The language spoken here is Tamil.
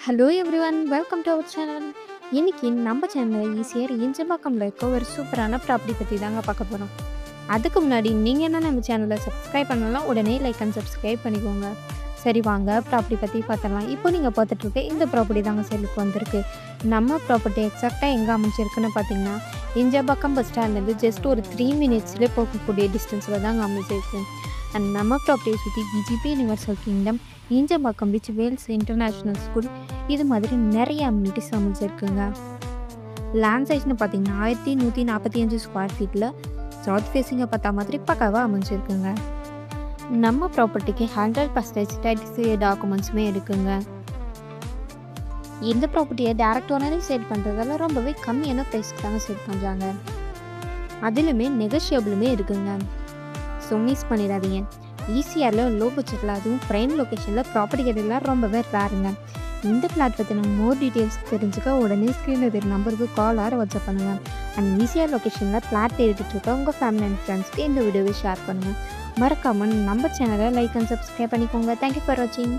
Hello everyone welcome to our channel. இன்னைக்கு நம்ம சேனலில் ஈஸியாக ஈஞ்சம்பாக்கம்ல இருக்க ஒரு சூப்பரான ப்ராப்பர்ட்டி பற்றி தாங்க பார்க்க போகிறோம். அதுக்கு முன்னாடி நீங்கள் என்ன நம்ம சேனலை சப்ஸ்கிரைப் பண்ணலாம், உடனே லைக் அண்ட் சப்ஸ்கிரைப் பண்ணிக்கோங்க. சரி வாங்க ப்ராப்பர்ட்டி பற்றி பார்த்துடலாம். இப்போ நீங்கள் பார்த்துட்டு இருக்க இந்த ப்ராப்பர்ட்டி தாங்க சேலுக்கு வந்திருக்கு. நம்ம ப்ராப்பர்ட்டி எக்ஸாக்டாக எங்கே அமைச்சிருக்குன்னு பார்த்தீங்கன்னா, ஈஞ்சம்பாக்கம் பஸ் ஸ்டாண்ட்லேருந்து ஜஸ்ட் ஒரு 3 மினிட்ஸ்லேயே போகக்கூடிய டிஸ்டன்ஸில் தாங்க அமைச்சிருக்கு. அண்ட் நம்ம ப்ராப்பர்ட்டியை சுற்றி VGP universal kingdom, Injambakkam beach, Vels international school, இது மாதிரி நிறைய அம்யூனிட்டிஸ் அமைச்சிருக்குங்க. லேண்ட் சைஸ்னு பார்த்தீங்கன்னா 1145 ஸ்கொயர் ஃபீட்டில் சவுத் ஃபேஸிங்கை பார்த்தா மாதிரி பக்காவாக அமைஞ்சிருக்குங்க. நம்ம ப்ராப்பர்ட்டிக்கு 100% டைட்டில் டாக்குமெண்ட்ஸுமே இருக்குங்க. இந்த ப்ராப்பர்ட்டியை டேரக்ட் ஓனரே சேல் பண்ணுறதால ரொம்பவே கம்மியான ப்ரைஸ்க்கு தாங்க சேல் பண்ணுறாங்க. அதிலுமே நெகோஷியபிளுமே இருக்குங்க. ஸோ மிஸ் பண்ணிடாதீங்க. ஈஸியாரில் லோ பட்ஜெட்டில் அதுவும் ப்ரைம் லொக்கேஷனில் ப்ராப்பர்ட்டி கிடைக்கலாம் ரொம்பவே ரேருங்க. இந்த பிளாட் பற்றின மோர் டீட்டெயில்ஸ் தெரிஞ்சுக்க உடனே ஸ்க்ரீனில் தெரியும் நம்பருக்கு கால் ஆர் வாட்ஸ்அப் பண்ணுங்கள். அண்ட் ஈஸியார் லொக்கேஷனில் பிளாட் தேடிட்டு இருக்க உங்கள் ஃபேமிலி அண்ட் ஃப்ரெண்ட்ஸ்க்கு இந்த வீடியோவை ஷேர் பண்ணுங்கள். மறக்காமல் நம்ம சேனலை லைக் அண்ட் சப்ஸ்கிரைப் பண்ணிக்கோங்க. தேங்க்யூ ஃபார் வாட்சிங்.